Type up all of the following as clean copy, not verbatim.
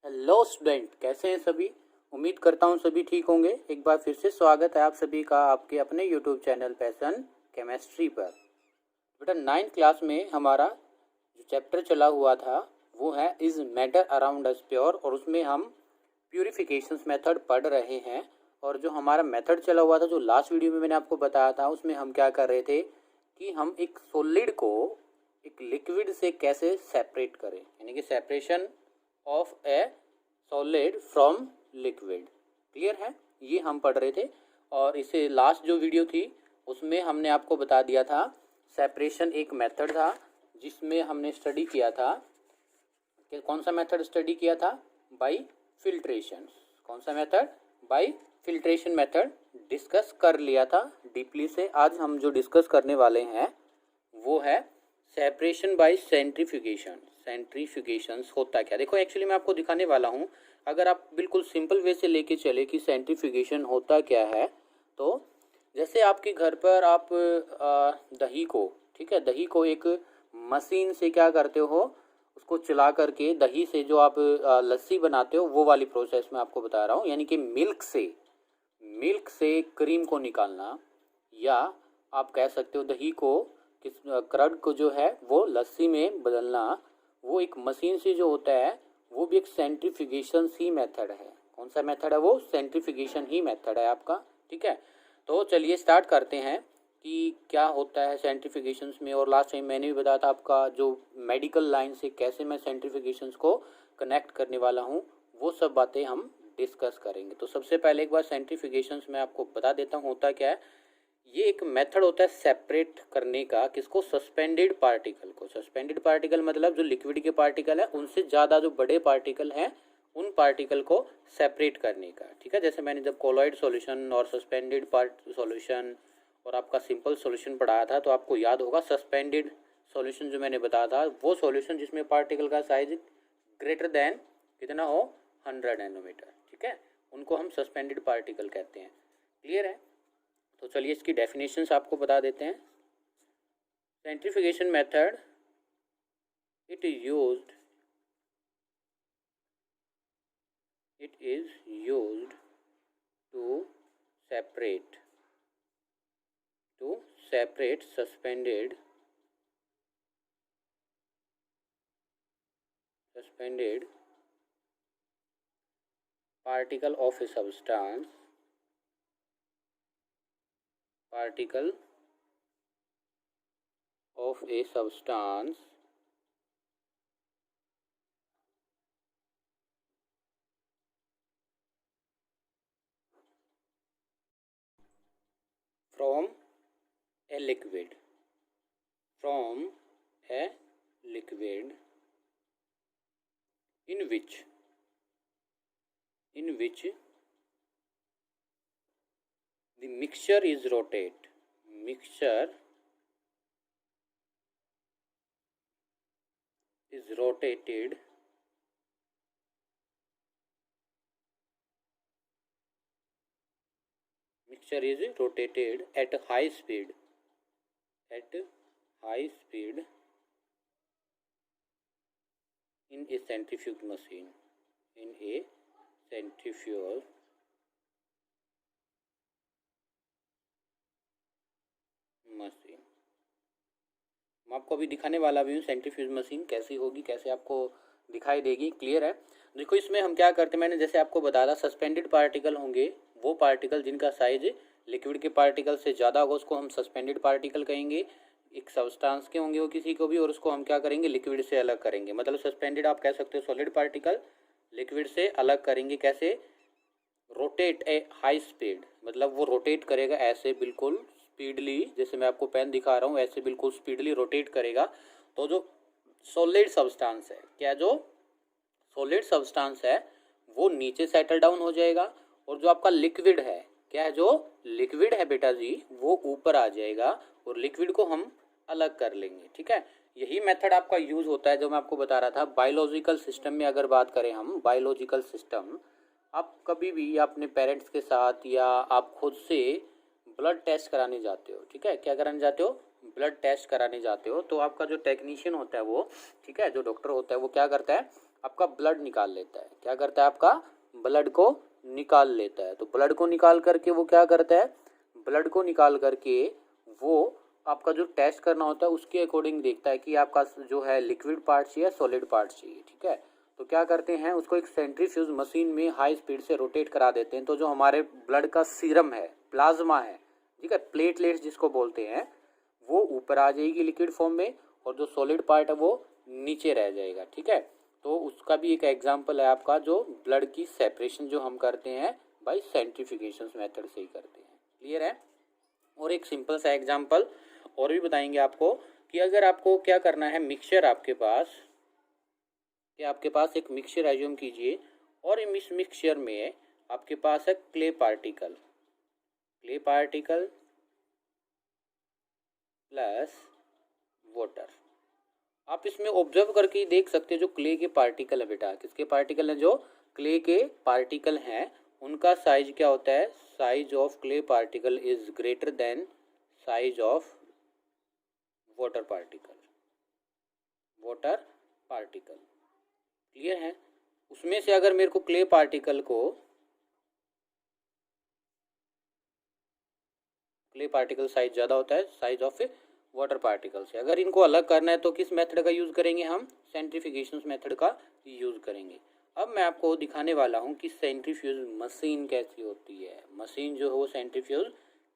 Hello student, कैसे हैं सभी। उम्मीद करता हूं सभी ठीक होंगे। एक बार फिर से स्वागत है आप सभी का आपके अपने यूट्यूब चैनल पैशन केमिस्ट्री पर। बेटा 9th क्लास में हमारा जो चैप्टर चला हुआ था वो है is matter around us pure, और उसमें हम प्यूरिफिकेशंस मेथड पढ़ रहे हैं। और जो हमारा मेथड चला हुआ था, जो लास्ट वीडियो में मैंने आपको बताया था, उसमें हम क्या कर रहे थे कि हम एक सॉलिड को एक लिक्विड से कैसे सेपरेट करें, यानी कि separation of A solid from liquid. Clear है, ये हम पढ़ रहे थे। और इसे लास्ट जो वीडियो थी उसमें हमने आपको बता दिया था सेपरेशन एक मेथड था जिसमें हमने स्टडी किया था कि कौन सा मेथड स्टडी किया था, बाय फिल्ट्रेशन। कौन सा method, bye filtration method discuss कर लिया था डीपली से। आज हम जो डिस्कस करने वाले हैं वो है सेपरेशन बाय सेंट्रीफ्यूगेशन। सेंट्रीफ्यूगेशंस होता क्या, देखो एक्चुअली मैं आपको दिखाने वाला हूँ। अगर आप बिल्कुल सिंपल वे से लेके चले कि सेंट्रीफ्यूगेशन होता क्या है, तो जैसे आपके घर पर आप दही को, ठीक है, दही को एक मशीन से क्या करते हो, उसको चला करके दही से जो आप लस्सी बनाते हो, वो वाली प्रोसेस मैं आपको बता रहा हूँ। यानी कि मिल्क से क्रीम को निकालना, या आप कह सकते हो दही को कर्ड को जो है वो लस्सी में बदलना, वो एक मशीन से जो होता है वो भी एक सेंट्रीफ्यूगेशन ही मेथड है। कौन सा मेथड है वो, सेंट्रीफ्यूगेशन ही मेथड है आपका। ठीक है, तो चलिए स्टार्ट करते हैं कि क्या होता है सेंट्रीफ्यूगेशंस में। और लास्ट टाइम मैंने भी बताया था आपका जो मेडिकल लाइन से कैसे मैं सेंट्रीफ्यूगेशंस को कनेक्ट करने वाला हूँ, वो सब बातें हम डिस्कस करेंगे। तो सबसे पहले एक बार सेंट्रीफ्यूगेशंस में आपको बता देता हूँ होता क्या है। ये एक मेथड होता है सेपरेट करने का, किसको, सस्पेंडेड पार्टिकल को। सस्पेंडेड पार्टिकल मतलब जो लिक्विड के पार्टिकल है उनसे ज़्यादा जो बड़े पार्टिकल हैं उन पार्टिकल को सेपरेट करने का। ठीक है, जैसे मैंने जब कोलॉइड सॉल्यूशन और सस्पेंडेड पार्ट सॉल्यूशन और आपका सिंपल सॉल्यूशन पढ़ाया था, तो आपको याद होगा सस्पेंडेड सॉल्यूशन जो मैंने बताया था वो सॉल्यूशन जिसमें पार्टिकल का साइज ग्रेटर देन कितना हो, 100 नैनोमीटर। ठीक है, उनको हम सस्पेंडेड पार्टिकल कहते हैं। क्लियर है, तो चलिए इसकी डेफिनेशंस आपको बता देते हैं। Centrifugation method it is used to separate suspended particle of a substance from a liquid in which the mixture is rotated at high speed in a centrifuge machine मैं आपको अभी दिखाने वाला भी हूँ सेंट्रीफ्यूज मशीन कैसी होगी, कैसे आपको दिखाई देगी। क्लियर है, देखो इसमें हम क्या करते हैं, मैंने जैसे आपको बताया था सस्पेंडेड पार्टिकल होंगे वो पार्टिकल जिनका साइज लिक्विड के पार्टिकल से ज़्यादा होगा उसको हम सस्पेंडेड पार्टिकल कहेंगे। एक सब्सटेंस के होंगे वो किसी को भी, और उसको हम क्या करेंगे, लिक्विड से अलग करेंगे। मतलब सस्पेंडेड आप कह सकते हो सॉलिड पार्टिकल, लिक्विड से अलग करेंगे कैसे, रोटेट ए हाई स्पीड, मतलब वो रोटेट करेगा ऐसे बिल्कुल स्पीडली, जैसे मैं आपको पेन दिखा रहा हूँ ऐसे बिल्कुल स्पीडली रोटेट करेगा। तो जो सॉलिड सब्सटेंस है, क्या जो सॉलिड सब्सटेंस है वो नीचे सेटल डाउन हो जाएगा, और जो आपका लिक्विड है, क्या है, जो लिक्विड है बेटा जी वो ऊपर आ जाएगा, और लिक्विड को हम अलग कर लेंगे। ठीक है, यही मेथड आपका यूज होता है जो मैं आपको बता रहा था बायोलॉजिकल सिस्टम में। अगर बात करें हम बायोलॉजिकल सिस्टम, आप कभी भी अपने पेरेंट्स के साथ या आप खुद से ब्लड टेस्ट कराने जाते हो, ठीक है, क्या कराने जाते हो, ब्लड टेस्ट कराने जाते हो, तो आपका जो टेक्नीशियन होता है वो, ठीक है, जो डॉक्टर होता है वो क्या करता है, आपका ब्लड निकाल लेता है। क्या करता है? आपका ब्लड को निकाल लेता है। तो ब्लड को निकाल करके वो क्या करता है? ब्लड को निकाल करके वो आपका जो टेस्ट करना होता है उसके अकॉर्डिंग देखता है कि आपका जो है लिक्विड पार्ट चाहिए, सॉलिड पार्ट चाहिए। ठीक है, तो क्या करते हैं, उसको एक सेंट्रीफ्यूज मशीन में हाई स्पीड से रोटेट करा देते हैं। तो जो हमारे ब्लड का सीरम है, प्लाज्मा है, ठीक है, प्लेटलेट्स जिसको बोलते हैं, वो ऊपर आ जाएगी लिक्विड फॉर्म में, और जो सॉलिड पार्ट है वो नीचे रह जाएगा। ठीक है, तो उसका भी एक एग्जांपल है आपका, जो ब्लड की सेपरेशन जो हम करते हैं बाय सेंट्रीफ्यूगेशन मेथड से ही करते हैं। क्लियर है? और एक सिंपल सा एग्जांपल और भी बताएंगे आपको कि अगर आपको क्या करना है, मिक्सचर आपके पास, कि आपके पास एक मिक्सचर एज्यूम कीजिए, और इस मिक्सचर में आपके पास है क्ले पार्टिकल प्लस वाटर। आप इसमें ऑब्जर्व करके देख सकते हैं, जो क्ले के पार्टिकल है बेटा, किसके पार्टिकल हैं? जो क्ले के पार्टिकल हैं उनका साइज क्या होता है? Size of clay particle is greater than size of water particle. Clear है? उसमें से अगर मेरे को क्ले पार्टिकल साइज ज़्यादा होता है साइज ऑफ वाटर पार्टिकल से। अगर इनको अलग करना है तो किस मेथड का यूज़ करेंगे? हम सेंट्रीफ्यूगेशन मेथड का यूज़ करेंगे। अब मैं आपको दिखाने वाला हूँ कि सेंट्रीफ्यूज मशीन कैसी होती है। मशीन जो है वो सेंट्रीफ्यूज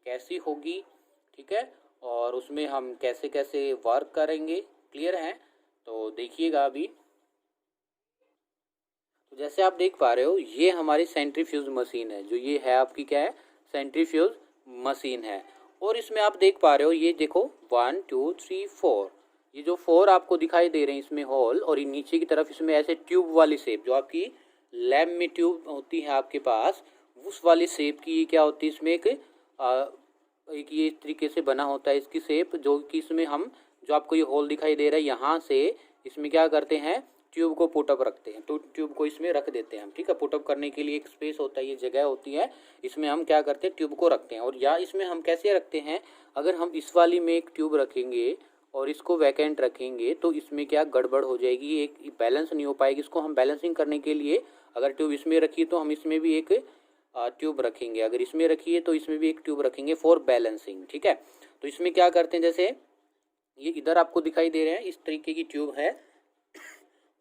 कैसी होगी, ठीक है, और उसमें हम कैसे कैसे वर्क करेंगे। क्लियर है? तो देखिएगा अभी। तो जैसे आप देख पा रहे हो, ये हमारी सेंट्रीफ्यूज मशीन है। जो ये है आपकी क्या है? सेंट्रीफ्यूज मशीन है। और इसमें आप देख पा रहे हो, ये देखो 1 2 3 4, ये जो 4 आपको दिखाई दे रहे हैं इसमें होल, और ये नीचे की तरफ इसमें ऐसे ट्यूब वाली शेप, जो आपकी लैब में ट्यूब होती है आपके पास, उस वाली शेप की ये क्या होती है, इसमें एक ये इस तरीके से बना होता है इसकी शेप, जो कि इसमें हम, जो आपको ये होल दिखाई दे रहा है, यहाँ से इसमें क्या करते हैं, ट्यूब को पुटअप रखते हैं। तो ट्यूब को इसमें रख देते हैं हम। ठीक है, पुटअप करने के लिए एक स्पेस होता है, ये जगह होती है, इसमें हम क्या करते हैं, ट्यूब को रखते हैं। और या इसमें हम कैसे रखते हैं, अगर हम इस वाली में एक ट्यूब रखेंगे और इसको वैकेंट रखेंगे तो इसमें क्या गड़बड़ हो जाएगी, एक बैलेंस नहीं हो पाएगी। इसको हम बैलेंसिंग करने के लिए अगर ट्यूब इसमें रखी तो हम इसमें भी एक ट्यूब रखेंगे, अगर इसमें रखी है तो इसमें भी एक ट्यूब रखेंगे फॉर बैलेंसिंग। ठीक है, तो इसमें क्या करते हैं, जैसे ये इधर आपको दिखाई दे रहे हैं, इस तरीके की ट्यूब है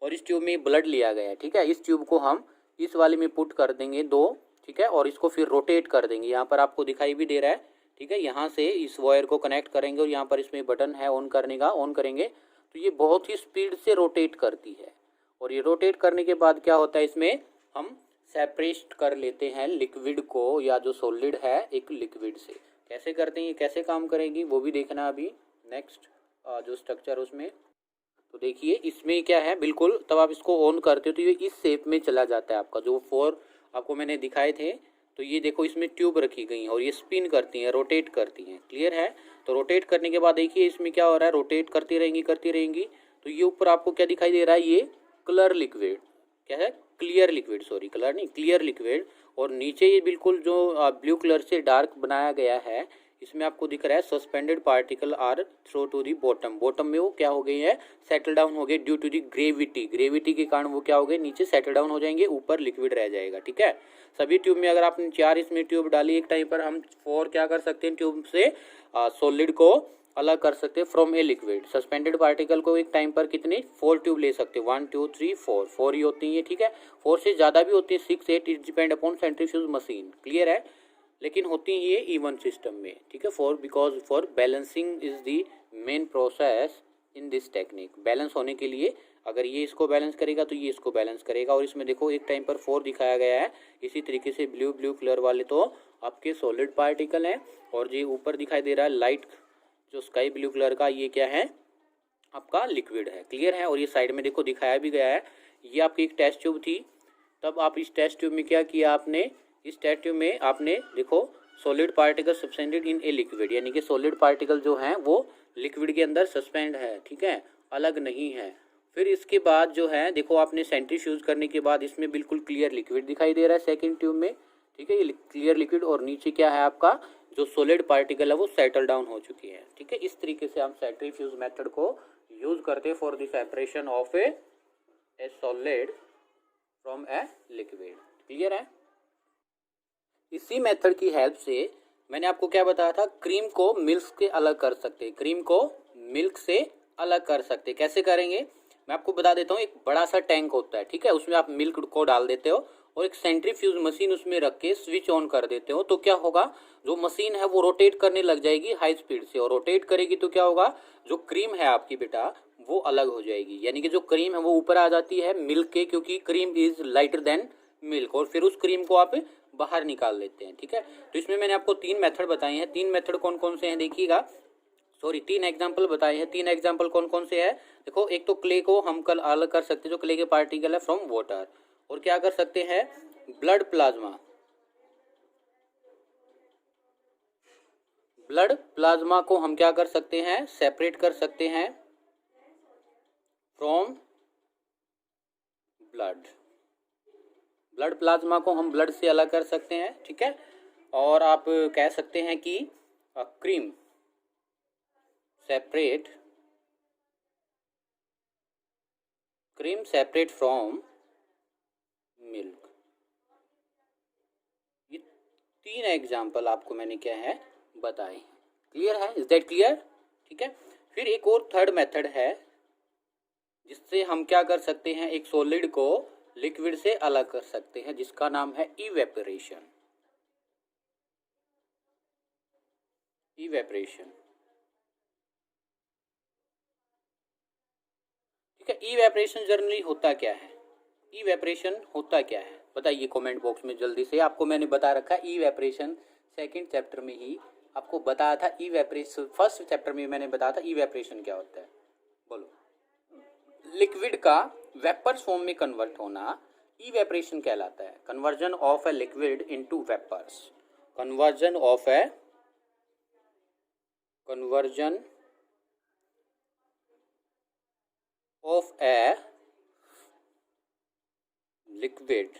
और इस ट्यूब में ब्लड लिया गया है। ठीक है, इस ट्यूब को हम इस वाले में पुट कर देंगे 2, ठीक है, और इसको फिर रोटेट कर देंगे। यहाँ पर आपको दिखाई भी दे रहा है। ठीक है, यहाँ से इस वायर को कनेक्ट करेंगे और यहाँ पर इसमें बटन है ऑन करने का, ऑन करेंगे तो ये बहुत ही स्पीड से रोटेट करती है। और ये रोटेट करने के बाद क्या होता है, इसमें हम सेपरेट कर लेते हैं लिक्विड को, या जो सॉलिड है एक लिक्विड से। कैसे करते हैं, ये कैसे काम करेगी वो भी देखना अभी नेक्स्ट जो स्ट्रक्चर उसमें। तो देखिए इसमें क्या है, बिल्कुल तब आप इसको ऑन करते हो तो ये इस शेप में चला जाता है आपका, जो 4 आपको मैंने दिखाए थे। तो ये देखो इसमें ट्यूब रखी गई है और ये स्पिन करती हैं, रोटेट करती हैं। क्लियर है? तो रोटेट करने के बाद देखिए इसमें क्या हो रहा है, रोटेट करती रहेंगी। तो ये ऊपर आपको क्या दिखाई दे रहा है, ये क्लियर लिक्विड, क्या है, क्लियर लिक्विड, सॉरी कलर नहीं, क्लियर लिक्विड। और नीचे ये बिल्कुल जो ब्लू कलर से डार्क बनाया गया है, इसमें आपको दिख रहा है suspended particle are throw to the bottom में वो क्या हो गई है, सेटल डाउन हो गए ड्यू टू दी ग्रेविटी के कारण वो क्या हो गए, नीचे सेटल डाउन हो जाएंगे, ऊपर लिक्विड रह जाएगा। ठीक है, सभी ट्यूब में अगर आपने 4 इसमें ट्यूब डाली एक टाइम पर, हम 4 क्या कर सकते हैं, ट्यूब से सॉलिड को अलग कर सकते हैं from a liquid. Suspended particle को एक टाइम पर कितने 4 ट्यूब ले सकते हैं, 1 2 3 4 ही होती है। ठीक है, 4 से ज़्यादा भी होती है, 6 8, it depend upon centrifuge machine. Clear है? लेकिन होती है ये इवन सिस्टम में। ठीक है, because for balancing is the main process in this technique. Balance होने के लिए अगर ये इसको बैलेंस करेगा तो ये इसको बैलेंस करेगा। और इसमें देखो एक टाइम पर 4 दिखाया गया है। इसी तरीके से ब्लू कलर वाले तो आपके सॉलिड पार्टिकल हैं, और जो ऊपर दिखाई दे रहा है लाइट जो स्काई ब्लू कलर का, ये क्या है, आपका लिक्विड है। क्लियर है? और ये साइड में देखो दिखाया भी गया है, ये आपकी एक टेस्ट ट्यूब थी। तब आप इस टेस्ट ट्यूब में क्या किया आपने, इस टेस्ट ट्यूब में आपने देखो solid particle suspended in a liquid, यानी कि सॉलिड पार्टिकल जो हैं वो लिक्विड के अंदर सस्पेंड है। ठीक है, अलग नहीं है। फिर इसके बाद जो है देखो आपने सेंट्रीफ्यूज करने के बाद इसमें बिल्कुल क्लियर लिक्विड दिखाई दे रहा है सेकेंड ट्यूब में। ठीक है, ये क्लियर लिक्विड, और नीचे क्या है आपका जो सॉलिड पार्टिकल है वो सेटल डाउन हो चुकी है। ठीक है, इस तरीके से हम सेंट्रीफ्यूज मेथड को यूज करते हैं for the separation of A solid from a liquid. Clear है? इसी मेथड की हेल्प से मैंने आपको क्या बताया था, क्रीम को मिल्क से अलग कर सकते हैं, क्रीम को मिल्क से अलग कर सकते हैं। कैसे करेंगे मैं आपको बता देता हूँ। एक बड़ा सा टैंक होता है, ठीक है, उसमें आप मिल्क को डाल देते हो और एक सेंट्रीफ्यूज मशीन उसमें रख के स्विच ऑन कर देते हो, तो क्या होगा, जो मशीन है वो रोटेट करने लग जाएगी हाई स्पीड से, और रोटेट करेगी तो क्या होगा, जो क्रीम है आपकी बेटा वो अलग हो जाएगी, यानी कि जो क्रीम है वो ऊपर आ जाती है मिल्क के, क्योंकि cream is lighter than milk, और फिर उस क्रीम को आप बाहर निकाल लेते हैं। ठीक है, तो इसमें मैंने आपको 3 मेथड बताए हैं। 3 मेथड कौन कौन से हैं देखिएगा, सॉरी 3 एग्जाम्पल बताए हैं। 3 एग्जाम्पल कौन कौन से हैं देखो, एक तो क्ले को हम कल अलग कर सकते हैं, जो क्ले के पार्टिकल है, फ्रॉम वाटर, और क्या कर सकते हैं, ब्लड प्लाज्मा, ब्लड प्लाज्मा को हम क्या कर सकते हैं, सेपरेट कर सकते हैं फ्रॉम ब्लड, ब्लड प्लाज्मा को हम ब्लड से अलग कर सकते हैं। ठीक है, और आप कह सकते हैं कि cream separate, cream separate from milk. ये 3 एग्जाम्पल आपको मैंने क्या है बताए। क्लियर है? Is that clear? ठीक है, फिर एक और थर्ड मेथड है जिससे हम क्या कर सकते हैं, एक सॉलिड को लिक्विड से अलग कर सकते हैं, जिसका नाम है इवेपोरेशन। इवेपोरेशन, ठीक है। इवेपोरेशन जनरली होता क्या है, इवेपोरेशन होता क्या है बताइए कमेंट बॉक्स में जल्दी से। आपको मैंने बता रखा है इवेपोरेशन, सेकंड चैप्टर में ही आपको बताया था इवेपोरेशन, फर्स्ट चैप्टर में मैंने बताया था इवेपोरेशन क्या होता है। बोलो, लिक्विड का वेपर फॉर्म में कन्वर्ट होना इवेपोरेशन कहलाता है। Conversion of a liquid into vapours, conversion of a, conversion of a liquid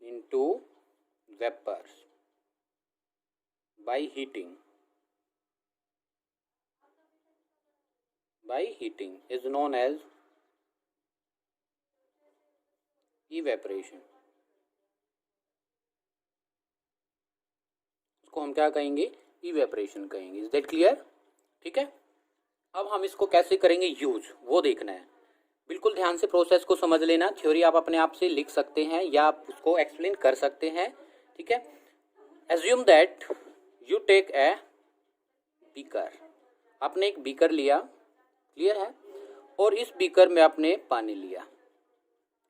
into vapors by heating, by heating is known as evaporation। इसको हम क्या कहेंगे, इवेपोरेशन कहेंगे। Is that clear? ठीक है, अब हम इसको कैसे करेंगे यूज, वो देखना है। बिल्कुल ध्यान से प्रोसेस को समझ लेना। थ्योरी आप अपने आप से लिख सकते हैं या आप उसको एक्सप्लेन कर सकते हैं। ठीक है, assume that you take a beaker, आपने एक बीकर लिया, क्लियर है, और इस बीकर में आपने पानी लिया।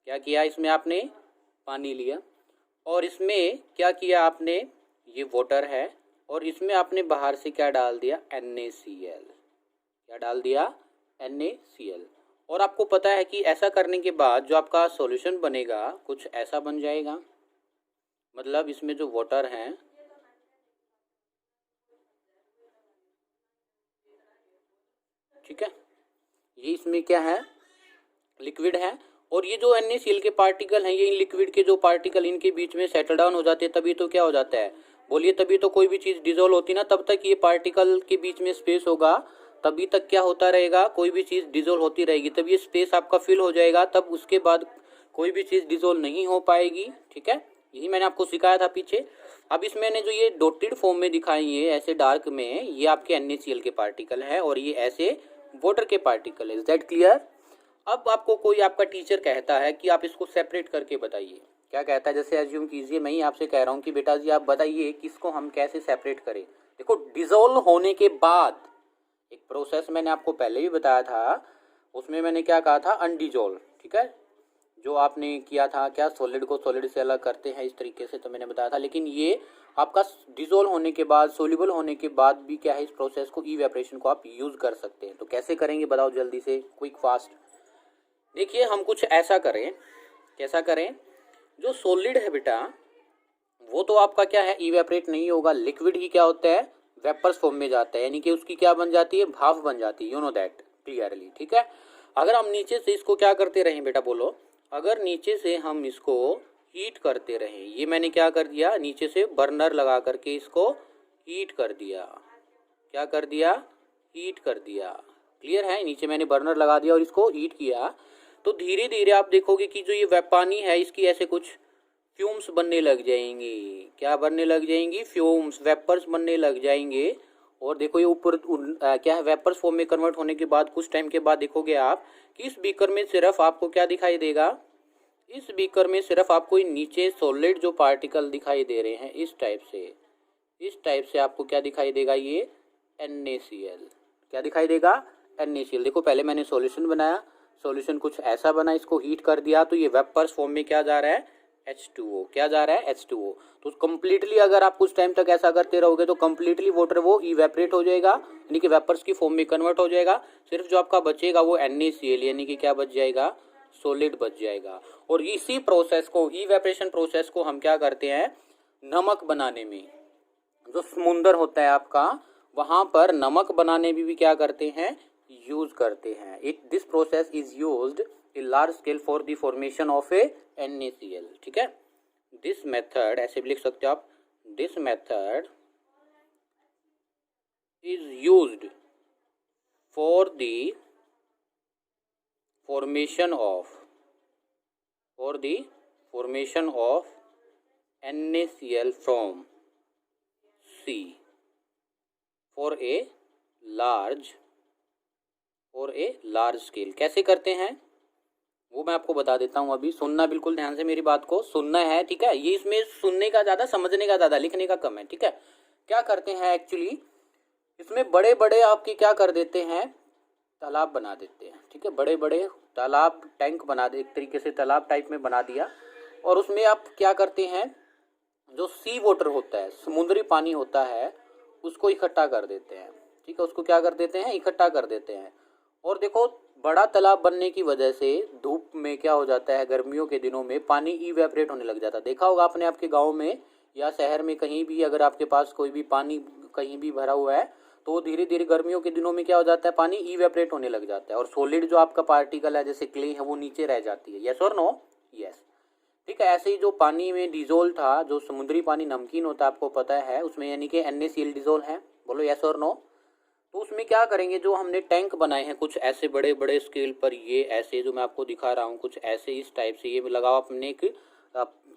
क्या किया, इसमें आपने पानी लिया, और इसमें क्या किया आपने, ये वाटर है, और इसमें आपने बाहर से क्या डाल दिया, NaCl। क्या डाल दिया, NaCl। और आपको पता है कि ऐसा करने के बाद जो आपका सॉल्यूशन बनेगा कुछ ऐसा बन जाएगा, मतलब इसमें जो वाटर है, ठीक है, ये इसमें क्या है, लिक्विड है, और ये जो NaCl के पार्टिकल हैं, ये लिक्विड के जो पार्टिकल इनके बीच में सेटल डाउन हो जाते हैं, तभी तो क्या हो जाता है, बोलिए, तभी तो कोई भी चीज़ डिजोल्व होती ना, तब तक ये पार्टिकल के बीच में स्पेस होगा, तभी तक क्या होता रहेगा, कोई भी चीज़ डिजोल्व होती रहेगी, तब ये स्पेस आपका फिल हो जाएगा, तब उसके बाद कोई भी चीज़ डिजोल्व नहीं हो पाएगी। ठीक है, यही मैंने आपको सिखाया था पीछे। अब इसमें मैंने जो ये डॉटेड फॉर्म में दिखाई है ऐसे डार्क में, ये आपके NaCl के पार्टिकल है, और ये ऐसे वाटर के पार्टिकल है। Is that clear? अब आपको कोई आपका टीचर कहता है कि आप इसको सेपरेट करके बताइए, क्या कहता है, जैसे एज्यूम कीजिए मैं ही आपसे कह रहा हूँ कि बेटा जी आप बताइए कि इसको हम कैसे सेपरेट करें। देखो, डिजोल्व होने के बाद एक प्रोसेस मैंने आपको पहले भी बताया था, उसमें मैंने क्या कहा था, अनडिजोल्व। ठीक है, जो आपने किया था, क्या सॉलिड को सॉलिड से अलग करते हैं इस तरीके से, तो मैंने बताया था, लेकिन ये आपका डिजोल्व होने के बाद, सोल्यूबल होने के बाद भी क्या है, इस प्रोसेस को इवेपोरेशन को आप यूज कर सकते हैं। तो कैसे करेंगे बताओ जल्दी से, क्विक फास्ट। देखिए, हम कुछ ऐसा करें, कैसा करें, जो सॉलिड है बेटा वो तो आपका क्या है, इवेपोरेट नहीं होगा, लिक्विड ही क्या होता है, वेपर्स फॉर्म में जाता है, यानी कि उसकी क्या बन जाती है, भाप बन जाती है, यू नो दैट क्लियरली। ठीक है, अगर हम नीचे से इसको क्या करते रहें बेटा, बोलो, अगर नीचे से हम इसको हीट करते रहें, ये मैंने क्या कर दिया, नीचे से बर्नर लगा करके इसको हीट कर दिया, क्या कर दिया, हीट कर दिया। क्लियर है, नीचे मैंने बर्नर लगा दिया और इसको हीट किया, तो धीरे धीरे आप देखोगे कि जो ये पानी है इसकी ऐसे कुछ फ्यूम्स बनने लग जाएंगी। क्या बनने लग जाएंगी? फ्यूम्स, वेपर्स बनने लग जाएंगे। और देखो ये ऊपर क्या है, वेपर्स फॉर्म में कन्वर्ट होने के बाद कुछ टाइम के बाद देखोगे आप कि इस बीकर में सिर्फ आपको क्या दिखाई देगा, इस बीकर में सिर्फ आपको नीचे सॉलिड जो पार्टिकल दिखाई दे रहे हैं इस टाइप से आपको क्या दिखाई देगा, ये NaCl। क्या दिखाई देगा? NaCl। देखो पहले मैंने सॉल्यूशन बनाया, सॉल्यूशन कुछ ऐसा बना, इसको हीट कर दिया तो ये वेपर्स फॉर्म में क्या जा रहा है, H2O। क्या जा रहा है? H2O। तो कम्प्लीटली अगर आप कुछ टाइम तक ऐसा करते रहोगे तो कम्प्लीटली वाटर वो इवेपरेट हो जाएगा, यानी कि वेपर्स की फॉर्म में कन्वर्ट हो जाएगा। सिर्फ जो आपका बचेगा वो NaCl, यानी कि क्या बच जाएगा, सॉलिड बच जाएगा। और इसी प्रोसेस को, इवेपरेशन प्रोसेस को हम क्या करते हैं, नमक बनाने में, जो समुंदर होता है आपका वहां पर नमक बनाने में भी क्या करते हैं, यूज करते हैं। This process is used in large scale for the formation of A NaCl। ठीक है, दिस मेथड ऐसे भी लिख सकते हो आप, this method is used for the formation of NaCl from sea for a large scale. कैसे करते हैं वो मैं आपको बता देता हूँ। अभी सुनना, बिल्कुल ध्यान से मेरी बात को सुनना है, ठीक है। ये इसमें सुनने का ज़्यादा, समझने का ज़्यादा, लिखने का कम है, ठीक है। क्या करते हैं एक्चुअली, इसमें बड़े बड़े आपकी क्या कर देते हैं, तालाब बना देते हैं, ठीक है। बड़े बड़े तालाब, टैंक बना दे, एक तरीके से तालाब टाइप में बना दिया। और उसमें आप क्या करते हैं, जो सी वाटर होता है, समुद्री पानी होता है, उसको इकट्ठा कर देते हैं, ठीक है। उसको क्या कर देते हैं, इकट्ठा कर देते हैं। और देखो बड़ा तालाब बनने की वजह से धूप में क्या हो जाता है, गर्मियों के दिनों में पानी इवेपरेट होने लग जाता है। देखा होगा आपने आपके गांव में या शहर में कहीं भी, अगर आपके पास कोई भी पानी कहीं भी भरा हुआ है तो धीरे धीरे गर्मियों के दिनों में क्या हो जाता है, पानी इवेपरेट होने लग जाता है। और सॉलिड जो आपका पार्टिकल है जैसे क्ले है वो नीचे रह जाती है। यस और नो? यस, ठीक है। ऐसे ही जो पानी में डिजोल्व था, जो समुद्री पानी नमकीन होता है आपको पता है, उसमें यानी कि NaCl डिजोल्व है। बोलो यस और नो? तो उसमें क्या करेंगे, जो हमने टैंक बनाए हैं कुछ ऐसे बड़े बड़े स्केल पर, ये ऐसे जो मैं आपको दिखा रहा हूँ कुछ ऐसे इस टाइप से, ये लगाओ आपने एक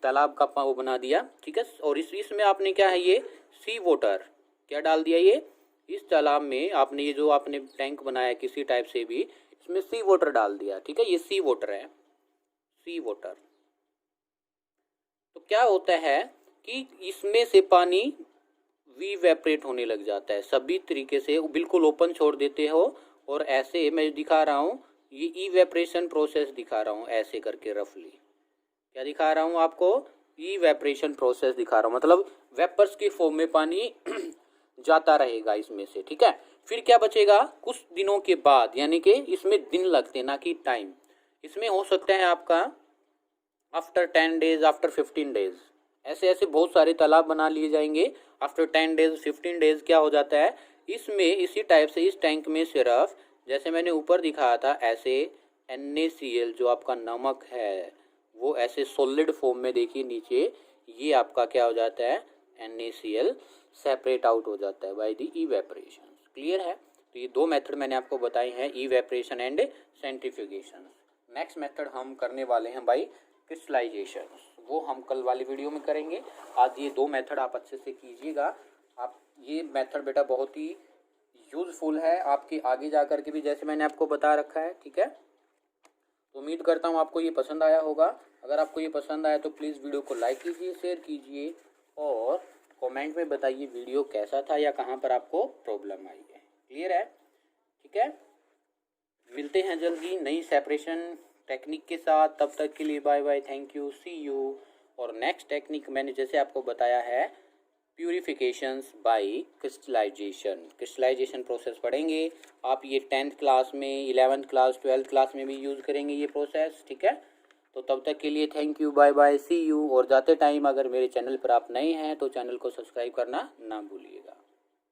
तालाब का वो बना दिया, ठीक है। और इसमें आपने क्या है, ये सी वाटर क्या डाल दिया, ये इस तालाब में आपने ये जो आपने टैंक बनाया किसी टाइप से भी, इसमें सी वाटर डाल दिया, ठीक है। ये सी वाटर है, सी वाटर। तो क्या होता है कि इसमें से पानी इवेपरेट होने लग जाता है, सभी तरीके से बिल्कुल ओपन छोड़ देते हो। और ऐसे मैं दिखा रहा हूँ, ये इवेपरेशन प्रोसेस दिखा रहा हूँ ऐसे करके रफली। क्या दिखा रहा हूँ आपको, इवेपरेशन प्रोसेस दिखा रहा हूँ, मतलब वेपर्स की फॉर्म में पानी जाता रहेगा इसमें से, ठीक है। फिर क्या बचेगा, कुछ दिनों के बाद, यानी कि इसमें दिन लगते ना कि टाइम, इसमें हो सकता है आपका आफ्टर 10 डेज, आफ्टर 15 डेज, ऐसे ऐसे बहुत सारे तालाब बना लिए जाएंगे। आफ्टर 10 डेज 15 डेज क्या हो जाता है, इसमें इसी टाइप से इस टैंक में सिर्फ जैसे मैंने ऊपर दिखाया था ऐसे NaCl जो आपका नमक है वो ऐसे सॉलिड फॉर्म में, देखिए नीचे ये आपका क्या हो जाता है, NaCl सेपरेट आउट हो जाता है बाय द इवेपरेशन। क्लियर है? तो ये दो मेथड मैंने आपको बताए हैं, evaporation and centrifugation. Next method हम करने वाले हैं भाई क्रिस्टलाइजेशन, वो हम कल वाली वीडियो में करेंगे। आज ये दो मेथड आप अच्छे से कीजिएगा। आप ये मेथड बेटा बहुत ही यूज़फुल है आपके आगे जा कर के भी, जैसे मैंने आपको बता रखा है, ठीक है। तो उम्मीद करता हूँ आपको ये पसंद आया होगा। अगर आपको ये पसंद आया तो प्लीज़ वीडियो को लाइक कीजिए, शेयर कीजिए और कमेंट में बताइए वीडियो कैसा था या कहाँ पर आपको प्रॉब्लम आई है। क्लियर है? ठीक है, मिलते हैं जल्दी नई सेपरेशन टेक्निक के साथ। तब तक के लिए bye bye, thank you, see you. और नेक्स्ट टेक्निक मैंने जैसे आपको बताया है प्यूरिफिकेशंस बाय क्रिस्टलाइजेशन प्रोसेस पढ़ेंगे आप। ये 10th क्लास में, 11th क्लास, 12th क्लास में भी यूज़ करेंगे ये प्रोसेस, ठीक है। तो तब तक के लिए thank you, bye bye, see you. और जाते टाइम अगर मेरे चैनल पर आप नए हैं तो चैनल को सब्सक्राइब करना ना भूलिए।